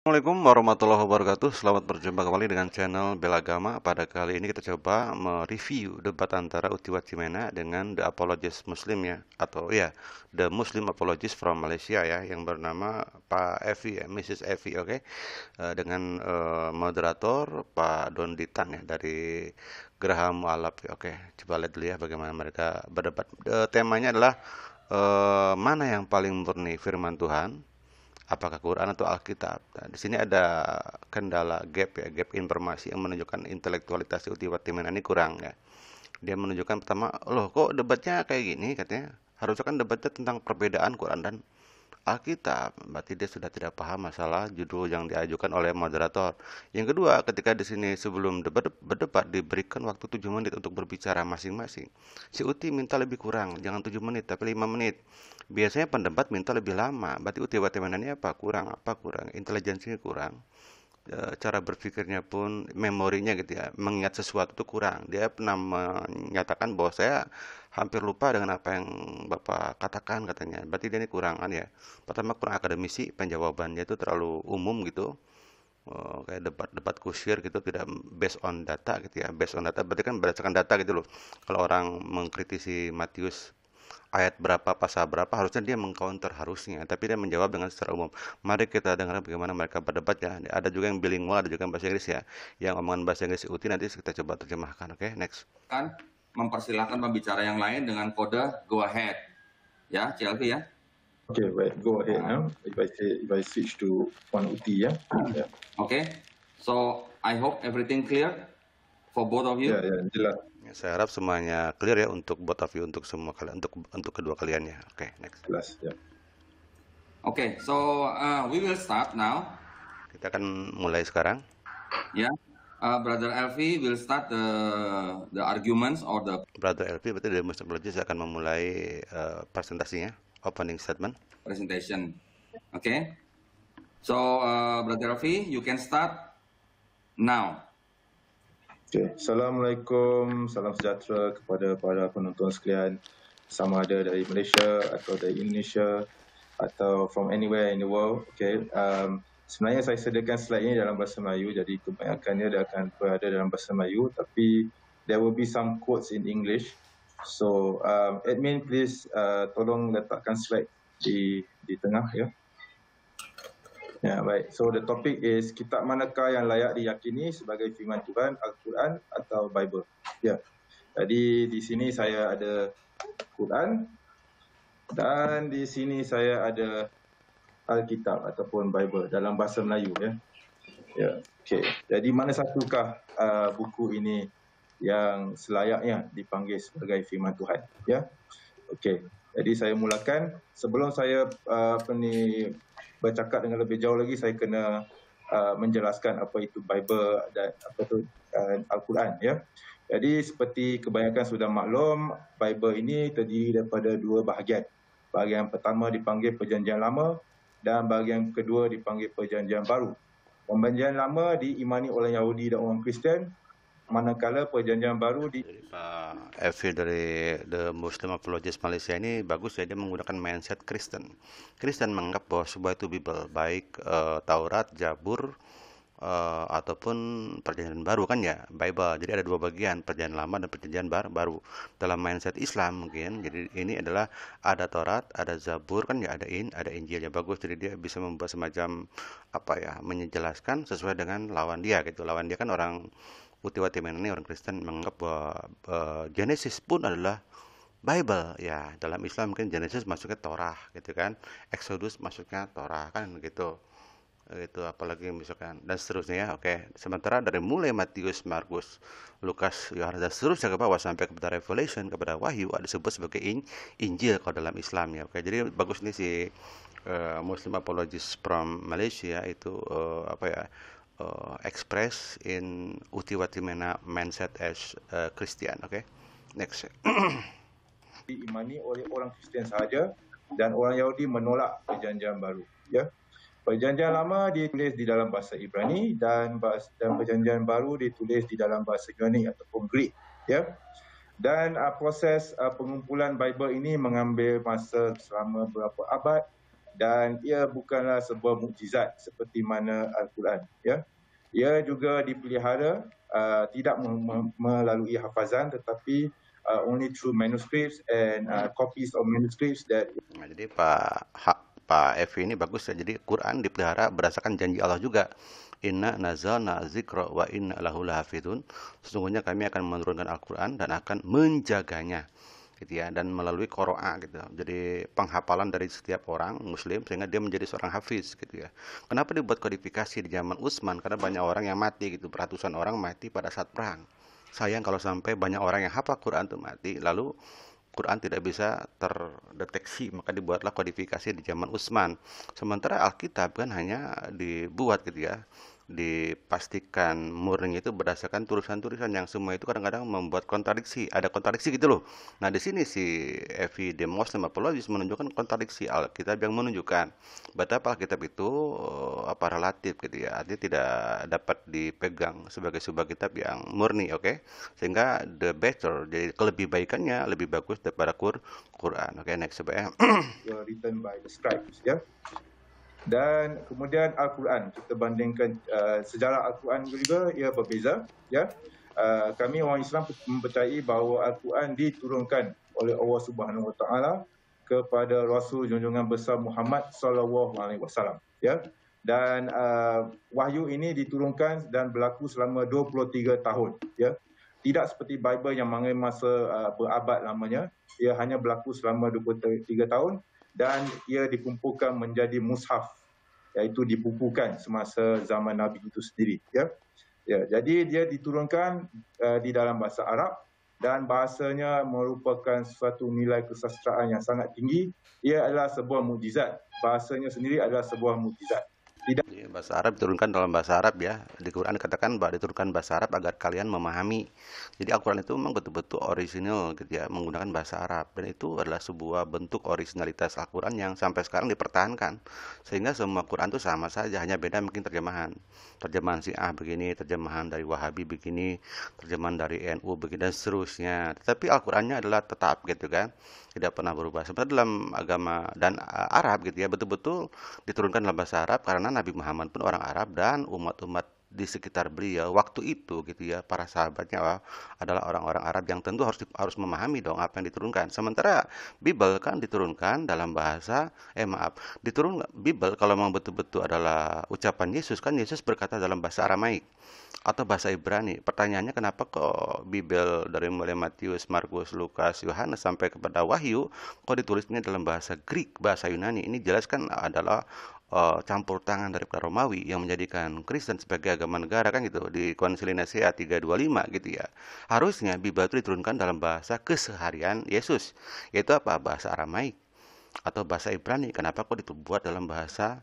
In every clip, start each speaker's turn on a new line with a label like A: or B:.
A: Assalamualaikum warahmatullahi wabarakatuh. Selamat berjumpa kembali dengan channel Belagama. Pada kali ini kita coba mereview debat antara Uti Watimena dengan The Apologist Muslim ya, atau ya The Muslim Apologist from Malaysia ya, yang bernama Pak Evi ya, Mrs. Evi, oke. Dengan moderator Pak Dondi Tan ya dari Geraha Mualaf. Ya, oke. Coba lihat dulu ya bagaimana mereka berdebat. Temanya adalah mana yang paling murni firman Tuhan, apakah Quran atau Alkitab. Nah, di sini ada kendala gap ya, gap informasi yang menunjukkan intelektualitas Uti Watimena ini kurang ya. Dia menunjukkan pertama, loh kok debatnya kayak gini katanya. Harusnya kan debatnya tentang perbedaan Quran dan Alkitab. Berarti dia sudah tidak paham masalah judul yang diajukan oleh moderator. Yang kedua, ketika di sini sebelum berdebat diberikan waktu 7 menit untuk berbicara masing-masing. Si Uti minta lebih kurang, jangan 7 menit tapi 5 menit. Biasanya pendebat minta lebih lama. Berarti Uti Watimena ini apa? Kurang apa? Kurang. Intelijensinya kurang. Cara berpikirnya pun memorinya gitu ya, mengingat sesuatu itu kurang. Dia pernah menyatakan bahwa saya hampir lupa dengan apa yang Bapak katakan katanya. Berarti dia ini kurang kan ya. Pertama kurang akademisi, penjawabannya itu terlalu umum gitu. Kayak debat-debat kusir gitu, tidak based on data gitu ya. Based on data berarti kan berdasarkan data gitu loh. Kalau orang mengkritisi Matius ayat berapa, pasal berapa, harusnya dia mengcounter harusnya, tapi dia menjawab dengan secara umum. Mari kita dengar bagaimana mereka berdebat ya. Ada juga yang bilingual, ada juga yang bahasa Inggris ya. Yang omongan bahasa Inggris Uti nanti kita coba terjemahkan. Oke, next.
B: Kan mempersilahkan pembicara yang lain dengan kode go ahead. Ya, CLV ya.
C: Okay, right. Go ahead now. If I switch to one UT, yeah. Yeah.
B: Okay. So I hope everything clear for both of you.
C: Yeah, jelas.
A: Ya, saya harap semuanya clear ya untuk both of you, untuk semua kalian, untuk kedua kalian ya. Oke, next.
C: Jelas, ya.
B: Okay, so we will start now.
A: Kita akan mulai sekarang.
B: Ya, Brother Elvi will start the arguments or the
A: Brother LP berarti dari Muslim Apologist akan memulai presentasinya, opening statement.
B: presentation. Okay. So Brother Elvi, you can start now.
C: Okay. Assalamualaikum, salam sejahtera kepada para penonton sekalian, sama ada dari Malaysia atau dari Indonesia atau from anywhere in the world. Okay. Sebenarnya saya sediakan slide ini dalam bahasa Melayu, jadi kebanyakannya dia akan berada dalam bahasa Melayu, tapi there will be some quotes in English. So admin please tolong letakkan slide di tengah ya. Ya, baik. So the topic is kitab manakah yang layak diyakini sebagai firman Tuhan, Al-Quran atau Bible. Ya. Jadi di sini saya ada Quran dan di sini saya ada Alkitab ataupun Bible dalam bahasa Melayu ya. Ya. Okey. Jadi mana satukah buku ini yang selayaknya dipanggil sebagai firman Tuhan, ya. Okey. Jadi saya mulakan. Sebelum saya bercakap dengan lebih jauh lagi, saya kena menjelaskan apa itu Bible dan apa itu Al-Quran ya. Jadi seperti kebanyakan sudah maklum, Bible ini terdiri daripada dua bahagian. Bahagian pertama dipanggil Perjanjian Lama dan bahagian kedua dipanggil Perjanjian Baru. Perjanjian Lama diimani oleh Yahudi dan orang Kristian, manakala Perjanjian Baru
A: Jadi Pak Evi dari The Muslim Apologist Malaysia ini bagus ya, dia menggunakan mindset Kristen. Kristen menganggap bahwa sebuah itu Bible, baik Taurat, Jabur, ataupun Perjanjian Baru kan ya, Bible. Jadi ada dua bagian, Perjanjian Lama dan Perjanjian Baru. Dalam mindset Islam mungkin, jadi ini adalah ada Taurat, ada Zabur kan ya, ada Injil ya, bagus. Jadi dia bisa membuat semacam apa ya, menjelaskan sesuai dengan lawan dia gitu. Lawan dia kan orang Uti Watimena ini orang Kristen menganggap bahwa Genesis pun adalah Bible ya. Dalam Islam mungkin Genesis masuknya Torah gitu kan, Exodus masuknya Torah kan gitu. Itu apalagi misalkan dan seterusnya ya. Oke, sementara dari mulai Matius, Markus, Lukas, Yohanes dan seterusnya ke bawah sampai kepada Revelation, kepada Wahyu ada disebut sebagai Injil kalau dalam Islam ya. Oke, jadi bagus nih si Muslim Apologist from Malaysia itu apa ya, express in Uti Watimena mindset as Christian. Oke, next.
C: diimani oleh orang Kristian sahaja dan orang Yahudi menolak Perjanjian Baru ya. Perjanjian Lama ditulis di dalam bahasa Ibrani dan Perjanjian Baru ditulis di dalam bahasa Yunani ataupun Greek ya. Dan proses pengumpulan Bible ini mengambil masa selama berapa abad dan ia bukanlah sebuah mukjizat seperti mana Al-Quran, ya. Ia juga dipelihara tidak melalui hafazan, tetapi only through manuscripts and copies of manuscripts that.
A: Nah, jadi Pak Evi ini bagus ya. Jadi Quran dipelihara berdasarkan janji Allah juga. Inna nazalna zikra wa inna lahu lahafidun. Sesungguhnya kami akan menurunkan Al-Quran dan akan menjaganya, gitu ya, dan melalui qiraah gitu. Jadi penghafalan dari setiap orang muslim sehingga dia menjadi seorang hafiz gitu ya. Kenapa dibuat kodifikasi di zaman Utsman? Karena banyak orang yang mati gitu, ratusan orang mati pada saat perang. Sayang kalau sampai banyak orang yang hafal Quran itu mati, lalu Quran tidak bisa terdeteksi, maka dibuatlah kodifikasi di zaman Utsman. Sementara Alkitab kan hanya dibuat gitu ya, dipastikan murni itu berdasarkan tulisan-tulisan yang semua itu kadang-kadang membuat kontradiksi, ada kontradiksi gitu loh. Nah, di sini si Evi the Muslim Apologist menunjukkan kontradiksi Alkitab yang menunjukkan betapa Alkitab itu relatif gitu ya, artinya tidak dapat dipegang sebagai sebuah kitab yang murni, oke? Sehingga the better, jadi kelebih-baikannya lebih bagus daripada Quran. Oke, next coba ya.
C: Written by the scribes, ya. Dan kemudian Al-Quran, kita bandingkan sejarah Al-Quran juga ia berbeza, ya. Kami orang Islam mempercayai bahawa Al-Quran diturunkan oleh Allah Subhanahu Wa Taala kepada Rasul junjungan besar Muhammad sallallahu alaihi wasallam, ya. Dan wahyu ini diturunkan dan berlaku selama 23 tahun, ya. Tidak seperti Bible yang mengambil masa berabad lamanya, ia hanya berlaku selama 23 tahun dan ia dikumpulkan menjadi mushaf, iaitu dibukukan semasa zaman Nabi itu sendiri, ya. Ya, jadi dia diturunkan di dalam bahasa Arab dan bahasanya merupakan suatu nilai kesastraan yang sangat tinggi. Ia adalah sebuah mukjizat. Bahasanya sendiri adalah sebuah mukjizat.
A: Jadi bahasa Arab diturunkan dalam bahasa Arab ya. Di Quran dikatakan bahwa diturunkan bahasa Arab agar kalian memahami. Jadi Al-Quran itu memang betul-betul orisinal gitu ya, menggunakan bahasa Arab. Dan itu adalah sebuah bentuk originalitas Al-Quran yang sampai sekarang dipertahankan. Sehingga semua Quran itu sama saja, hanya beda mungkin terjemahan. Terjemahan Syiah begini, terjemahan dari Wahabi begini, terjemahan dari NU begini, dan seterusnya. Tetapi Al-Qurannya adalah tetap gitu kan, tidak pernah berubah. Sebenarnya dalam agama dan Arab gitu ya, betul-betul diturunkan dalam bahasa Arab karena Nabi Muhammad pun orang Arab dan umat-umat di sekitar beliau waktu itu gitu ya, para sahabatnya adalah orang-orang Arab yang tentu harus memahami dong apa yang diturunkan. Sementara Bible kan diturunkan dalam bahasa Bible kalau memang betul-betul adalah ucapan Yesus, kan Yesus berkata dalam bahasa Aramaik atau bahasa Ibrani. Pertanyaannya kenapa kok Bible dari mulai Matius, Markus, Lukas, Yohanes sampai kepada Wahyu kok ditulisnya dalam bahasa Greek, bahasa Yunani? Ini jelas kan adalah campur tangan dari Romawi yang menjadikan Kristen sebagai agama negara kan gitu di Konsili Nisea 325 gitu ya. Harusnya Bible itu diturunkan dalam bahasa keseharian Yesus, yaitu apa? Bahasa Aramaik atau bahasa Ibrani. Kenapa kok dibuat dalam bahasa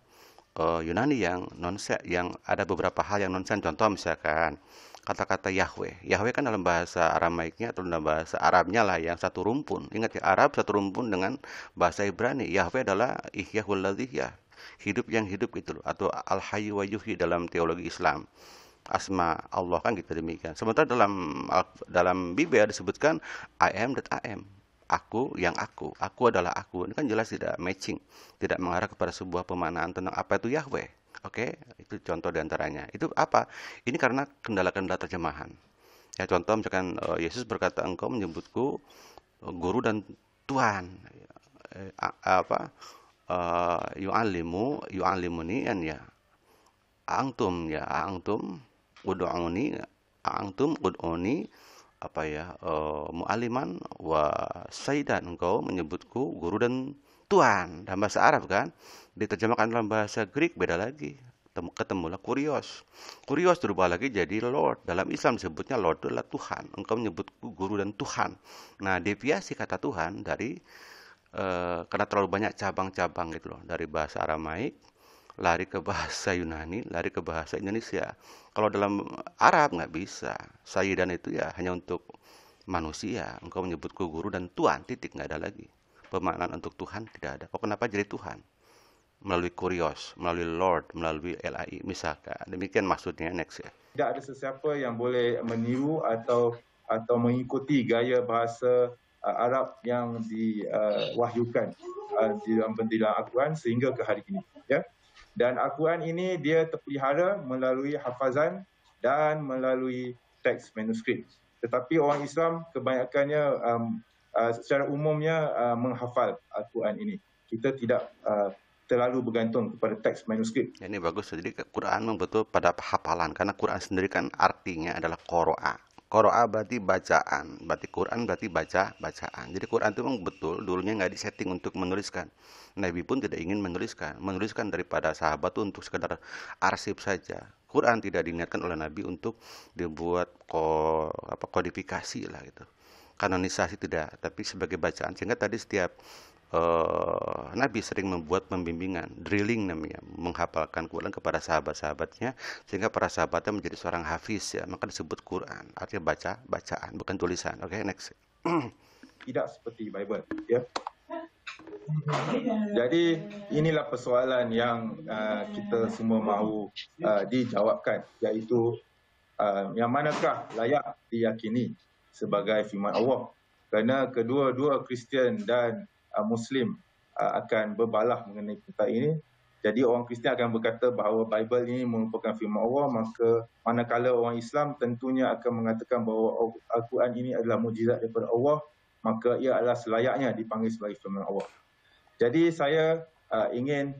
A: Yunani yang nonsen, yang ada beberapa hal yang nonsen? Contoh misalkan kata-kata Yahweh. Yahweh kan dalam bahasa Aramaiknya atau dalam bahasa Arabnya lah yang satu rumpun. Ingat ya, Arab satu rumpun dengan bahasa Ibrani. Yahweh adalah Ihyahul Ladhiyah, hidup yang hidup gitu loh, atau Al-Hayyu wa Yuhyi dalam teologi Islam. Asma Allah kan gitu demikian. Sementara dalam Bible disebutkan I am that I am. Aku yang aku adalah aku. Ini kan jelas tidak matching, tidak mengarah kepada sebuah pemaknaan tentang apa itu Yahweh. Oke, itu contoh diantaranya. Itu apa? Ini karena kendala-kendala terjemahan. Ya, contoh misalkan Yesus berkata, engkau menyebutku guru dan Tuhan. Apa? Yu'allimuni kan ya. Angtum ud'uni apa ya, mu'aliman wa sayyidan, engkau menyebutku guru dan Tuhan. Dalam bahasa Arab kan, diterjemahkan dalam bahasa Greek beda lagi. Ketemulah kurios. Kurios berubah lagi jadi Lord. Dalam Islam disebutnya Lord adalah Tuhan. Engkau menyebutku guru dan Tuhan. Nah, deviasi kata Tuhan dari karena terlalu banyak cabang-cabang gitu loh, dari bahasa Aramaik lari ke bahasa Yunani, lari ke bahasa Indonesia. Kalau dalam Arab nggak bisa. Sayyidan itu ya hanya untuk manusia. Engkau menyebutku guru dan Tuhan, titik, nggak ada lagi. Pemaknaan untuk Tuhan tidak ada. Kok kenapa jadi Tuhan? Melalui kurios, melalui Lord, melalui LAI misalkan. Demikian maksudnya. Next ya.
C: Tidak ada sesiapa yang boleh meniru atau mengikuti gaya bahasa Arab yang diwahyukan di dalam Al-Quran sehingga ke hari ini. Ya. Dan Al-Quran ini dia terpelihara melalui hafazan dan melalui teks manuskrip. Tetapi orang Islam kebanyakannya secara umumnya menghafal Al-Quran ini. Kita tidak terlalu bergantung kepada teks manuskrip.
A: Ya, ini bagus. Jadi Quran betul pada hafalan, karena Quran sendiri kan artinya adalah qoro'a. Qoro'a berarti bacaan, berarti Quran berarti bacaan. Jadi Quran itu memang betul dulunya nggak disetting untuk menuliskan. Nabi pun tidak ingin menuliskan daripada sahabat tuh untuk sekedar arsip saja. Quran tidak diingatkan oleh Nabi untuk dibuat kodifikasi lah gitu. Kanonisasi tidak, tapi sebagai bacaan. Sehingga tadi setiap Nabi sering membuat pembimbingan, drilling namanya, menghafalkan Quran kepada sahabat-sahabatnya, sehingga para sahabatnya menjadi seorang hafiz ya, maka disebut Quran, artinya bacaan, bukan tulisan. Oke, next.
C: Tidak seperti Bible, ya. Jadi inilah persoalan yang kita semua mahu dijawabkan, iaitu yang manakah layak diyakini sebagai firman Allah. Kerana kedua-dua Kristian dan Muslim akan berbalah mengenai perkara ini. Jadi orang Kristian akan berkata bahawa Bible ini merupakan firman Allah, maka manakala orang Islam tentunya akan mengatakan bahawa Al-Quran ini adalah mukjizat daripada Allah, maka ia adalah selayaknya dipanggil sebagai firman Allah. Jadi saya ingin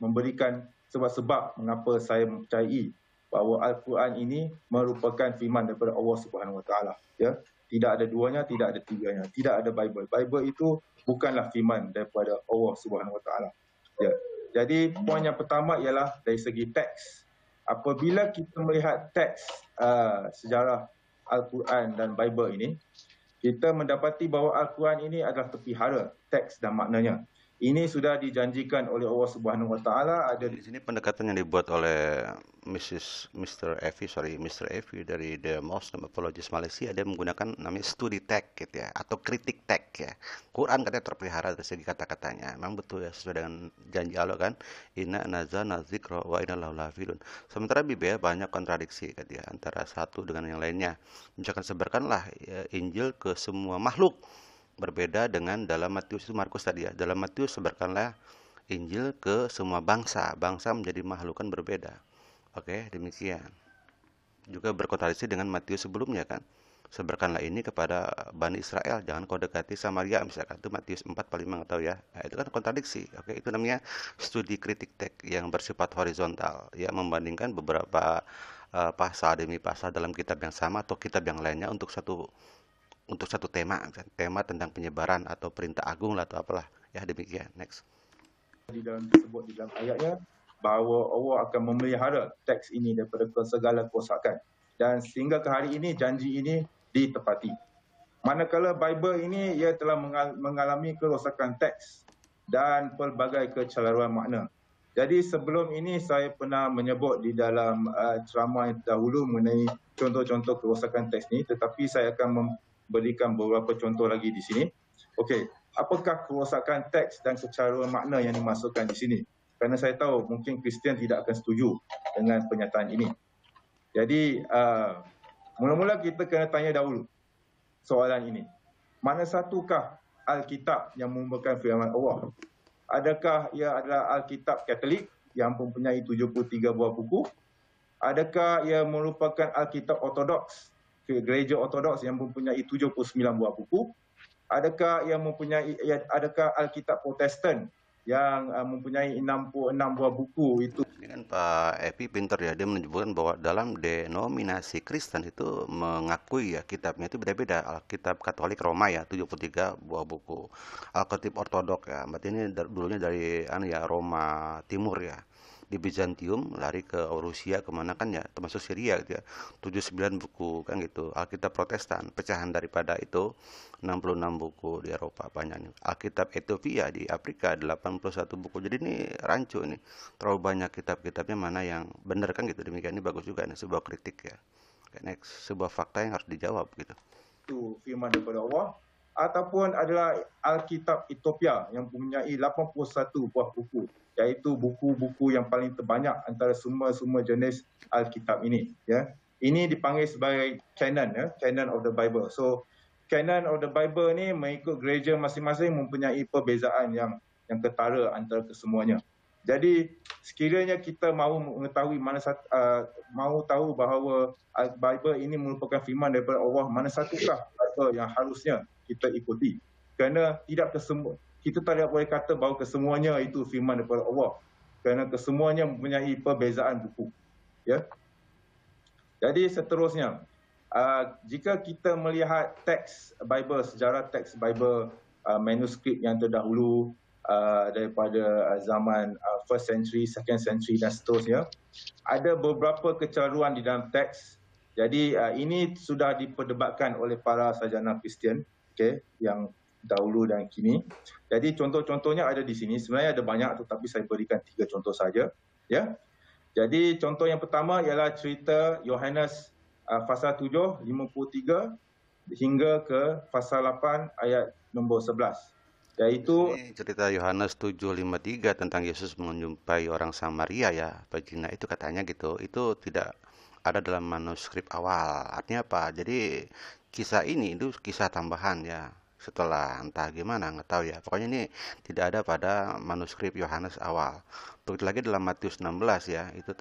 C: memberikan sebab-sebab mengapa saya percayai bahawa Al-Quran ini merupakan firman daripada Allah Subhanahu Wa Taala. Ya, tidak ada duanya, tidak ada tiganya, tidak ada Bible. Bible itu bukanlah firman daripada Allah Subhanahu Wa Taala. Ya. Jadi poin yang pertama ialah dari segi teks. Apabila kita melihat teks sejarah Al-Quran dan Bible ini, kita mendapati bahawa Al-Quran ini adalah terpelihara teks dan maknanya. Ini sudah dijanjikan oleh Allah Subhanahu Wa Taala. Ada
A: di sini pendekatan yang dibuat oleh Mr. Effie dari The Muslim Apologist Malaysia, dia menggunakan namanya studi teks gitu ya, atau kritik teks ya. Quran katanya terpelihara dari segi kata-katanya. Memang betul ya, sesuai dengan janji Allah kan. Inna nazalna dzikra wa inna lahu lahafidun. Sementara Bible banyak kontradiksi gitu ya, antara satu dengan yang lainnya. Misalkan sebarkanlah ya, Injil ke semua makhluk. Berbeda dengan dalam Matius, itu Markus tadi ya. Dalam Matius sebarkanlah Injil ke semua bangsa. Bangsa menjadi makhluk kan berbeda. Oke, demikian. Juga berkontradiksi dengan Matius sebelumnya kan. Sebarkanlah ini kepada Bani Israel, jangan kau dekati Samaria misalkan. Itu Matius 4 paling nggak tahu ya. Nah, itu kan kontradiksi. Oke, itu namanya studi kritik teks yang bersifat horizontal ya, membandingkan beberapa pasal demi pasal dalam kitab yang sama atau kitab yang lainnya untuk satu tema tentang penyebaran atau perintah agung lah atau apalah ya. Demikian. Next.
C: Di dalam ayatnya bahawa Allah akan memelihara teks ini daripada segala kerosakan, dan sehingga ke hari ini janji ini ditepati. Manakala Bible ini ia telah mengalami kerosakan teks dan pelbagai kecelaruan makna. Jadi sebelum ini saya pernah menyebut di dalam ceramah yang dahulu mengenai contoh-contoh kerosakan teks ini, tetapi saya akan berikan beberapa contoh lagi di sini. Okey, apakah kerosakan teks dan kecelaruan makna yang dimasukkan di sini? Kerana saya tahu mungkin Kristian tidak akan setuju dengan pernyataan ini. Jadi mula-mula kita kena tanya dahulu soalan ini. Mana satukah Alkitab yang merupakan firman Allah? Adakah ia adalah Alkitab Katolik yang mempunyai 73 buah buku? Adakah ia merupakan Alkitab Ortodoks, Gereja Ortodoks yang mempunyai 79 buah buku? Adakah Alkitab Protestan yang mempunyai 66 buah buku itu?
A: Ini kan Pak Epi pinter ya, dia menyebutkan bahwa dalam denominasi Kristen itu mengakui ya kitabnya itu beda-beda. Alkitab Katolik Roma ya 73 buah buku. Alkitab Ortodok ya, berarti ini dulunya dari Roma Timur ya. Di Bizantium lari ke Rusia kemana kan ya, termasuk Syria gitu ya, 79 buku kan gitu. Alkitab Protestan pecahan daripada itu 66 buku di Eropa banyaknya. Alkitab Ethiopia di Afrika 81 buku. Jadi ini rancu ini, terlalu banyak kitab-kitabnya, mana yang benar kan gitu. Demikian, ini bagus juga ini sebuah kritik ya. Next, sebuah fakta yang harus dijawab gitu.
C: Itu firman daripada Allah, ataupun adalah Alkitab Ethiopia yang mempunyai 81 buah buku, iaitu buku-buku yang paling terbanyak antara semua jenis Alkitab ini ya. Ini dipanggil sebagai canon ya, canon of the Bible. So canon of the Bible ni mengikut gereja masing-masing mempunyai perbezaan yang ketara antara kesemuanya. Jadi sekiranya kita mahu mengetahui mahu tahu bahawa Bible ini merupakan firman daripada Allah, mana satukah Bible yang harusnya kita ikuti? Kerana kita tidak boleh kata bahawa kesemuanya itu firman daripada Allah, kerana kesemuanya mempunyai perbezaan buku. Ya. Jadi seterusnya, jika kita melihat teks Bible, sejarah teks Bible, manuskrip yang terdahulu daripada zaman 1st century, 2nd century dan seterusnya, ada beberapa kecelaruan di dalam teks. Jadi ini sudah diperdebatkan oleh para sarjana Kristian, okay, yang dahulu dan kini. Jadi contoh-contohnya ada di sini. Sebenarnya ada banyak, tetapi saya berikan 3 contoh saja. Ya. Jadi contoh yang pertama ialah cerita Yohanes pasal 7, 53 hingga ke pasal 8 ayat nombor 11. Yaitu
A: ini cerita Yohanes 7:53 tentang Yesus menjumpai orang Samaria ya, Pagina, itu katanya gitu. Itu tidak ada dalam manuskrip awal. Artinya apa? Jadi kisah ini itu kisah tambahan ya. Setelah entah gimana, nggak tahu ya. Pokoknya ini tidak ada pada manuskrip Yohanes awal. Begitu lagi dalam Matius 16 ya. Itu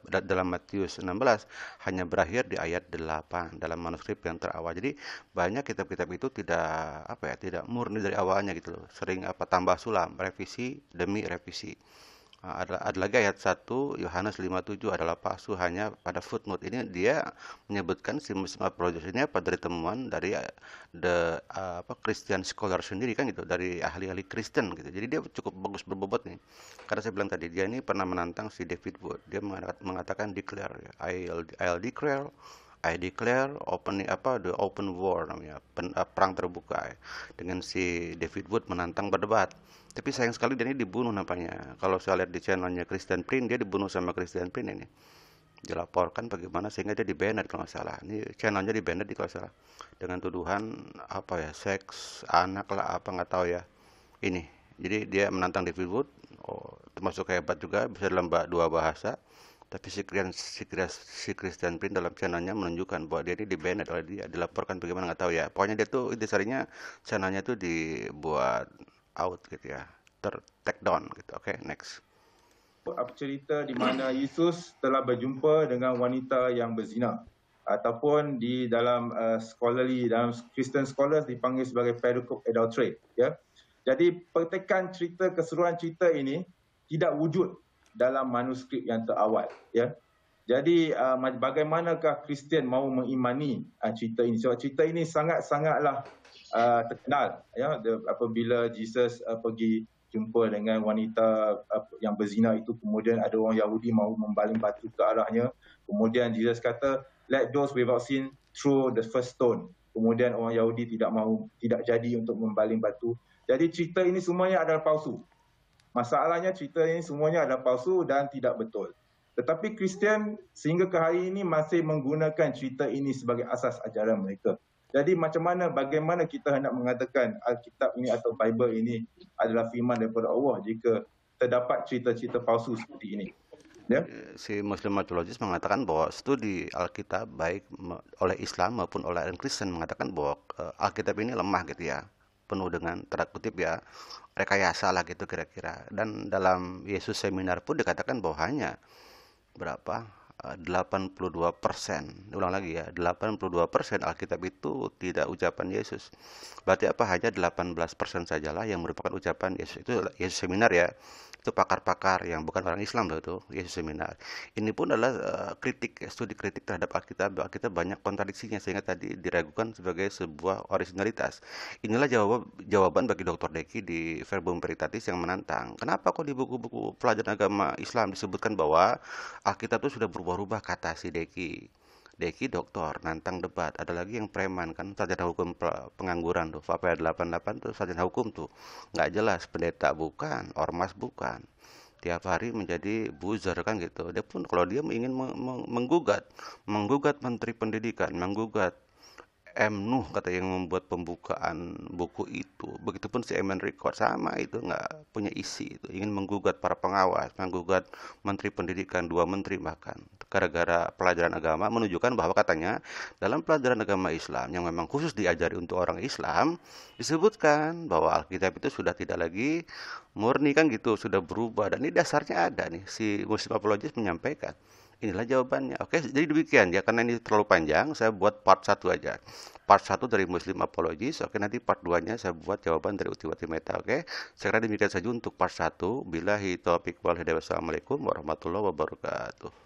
A: dalam Matius 16 hanya berakhir di ayat 8 dalam manuskrip yang terawal. Jadi banyak kitab-kitab itu tidak murni dari awalnya gitu loh. Sering tambah sulam, revisi demi revisi. Ada lagi ayat 1 Yohanes 5:7 adalah palsu hanya pada footnote. Ini dia menyebutkan si Muslim apologist ini dari temuan dari Christian scholar sendiri kan gitu, dari ahli-ahli Kristen gitu. Jadi dia cukup bagus berbobot nih. Karena saya bilang tadi dia ini pernah menantang si David Wood. Dia mengatakan declare, I'll declare, I declare the open war namanya, perang terbuka ya. Dengan si David Wood menantang berdebat. Tapi sayang sekali dia ini dibunuh nampaknya. Kalau saya lihat di channelnya Christian Prince, dia dibunuh sama Christian Prince ini. Dilaporkan bagaimana sehingga dia di-banned kalau nggak salah. Ini channelnya di-banned kalau nggak salah. Dengan tuduhan seks, anak lah nggak tahu ya. Ini. Jadi dia menantang David Wood, termasuk hebat juga, bisa dalam 2 bahasa. Tapi si Christian Prince dalam channelnya menunjukkan bahwa dia ini di-banned oleh dia, dilaporkan bagaimana nggak tahu ya. Pokoknya dia tuh intisarinya channelnya tuh dibuat out gitu ya, take down gitu. Oke, next.
C: Cerita di mana Yesus telah berjumpa dengan wanita yang berzina, ataupun di dalam dalam Christian scholars dipanggil sebagai pericope adultery. Ya. Jadi keseluruhan cerita ini tidak wujud dalam manuskrip yang terawal. Ya. Jadi bagaimanakah Kristian mahu mengimani cerita ini? Sebab cerita ini sangatlah terkenal ya, apabila Jesus pergi jumpa dengan wanita yang berzina itu, kemudian ada orang Yahudi mahu membaling batu ke arahnya, kemudian Jesus kata let those without sin throw the first stone, kemudian orang Yahudi tidak jadi untuk membaling batu. Jadi cerita ini semuanya adalah palsu. Masalahnya cerita ini semuanya adalah palsu dan tidak betul. Tetapi Kristian sehingga ke hari ini masih menggunakan cerita ini sebagai asas ajaran mereka. Jadi bagaimana kita hendak mengatakan Alkitab ini atau Bible ini adalah firman daripada Allah jika terdapat cerita-cerita palsu seperti ini. Ya?
A: Si Muslim apologist mengatakan bahwa studi Alkitab baik oleh Islam maupun oleh Kristen mengatakan bahwa Alkitab ini lemah gitu ya, penuh dengan tanda kutip ya rekayasa lah gitu kira-kira. Dan dalam Yesus Seminar pun dikatakan bahwa hanya 82%, ulang lagi ya, 82% Alkitab itu tidak ucapan Yesus. Berarti hanya 18% sajalah yang merupakan ucapan Yesus. Itu Yesus Seminar ya. Itu pakar-pakar yang bukan orang Islam loh itu, Yesus Seminar. Ini pun adalah studi kritik terhadap Alkitab. Alkitab banyak kontradiksinya sehingga tadi diragukan sebagai sebuah originalitas. Inilah jawaban bagi Dr. Deki di Verbum Veritatis yang menantang. Kenapa kok di buku-buku pelajaran agama Islam disebutkan bahwa Alkitab itu sudah berubah-ubah, kata si Deki. Deki doktor, nantang debat. Ada lagi yang preman kan, sarjana hukum pengangguran tuh. Papaya 88 tuh sarjana hukum tuh. Nggak jelas, pendeta bukan, ormas bukan. Tiap hari menjadi buzzer kan gitu. Dia pun kalau dia ingin menggugat Menteri Pendidikan, menggugat M. Nuh kata yang membuat pembukaan buku itu. Begitupun si Emen Record sama itu, nggak punya isi itu. Ingin menggugat para pengawas, menggugat Menteri Pendidikan, 2 menteri bahkan. gara-gara pelajaran agama menunjukkan bahwa katanya dalam pelajaran agama Islam yang memang khusus diajari untuk orang Islam disebutkan bahwa Alkitab itu sudah tidak lagi murni kan gitu, sudah berubah dan ini dasarnya ada nih si Muslim Apologist menyampaikan. Inilah jawabannya. Oke, jadi demikian ya, karena ini terlalu panjang, saya buat part 1 aja. Part 1 dari Muslim Apologist, oke, nanti part 2-nya saya buat jawaban dari Utiwati Meta, oke. Saya kira demikian saja untuk part 1. Billahi taufiq wal hidayah. Wassalamualaikum warahmatullahi wabarakatuh.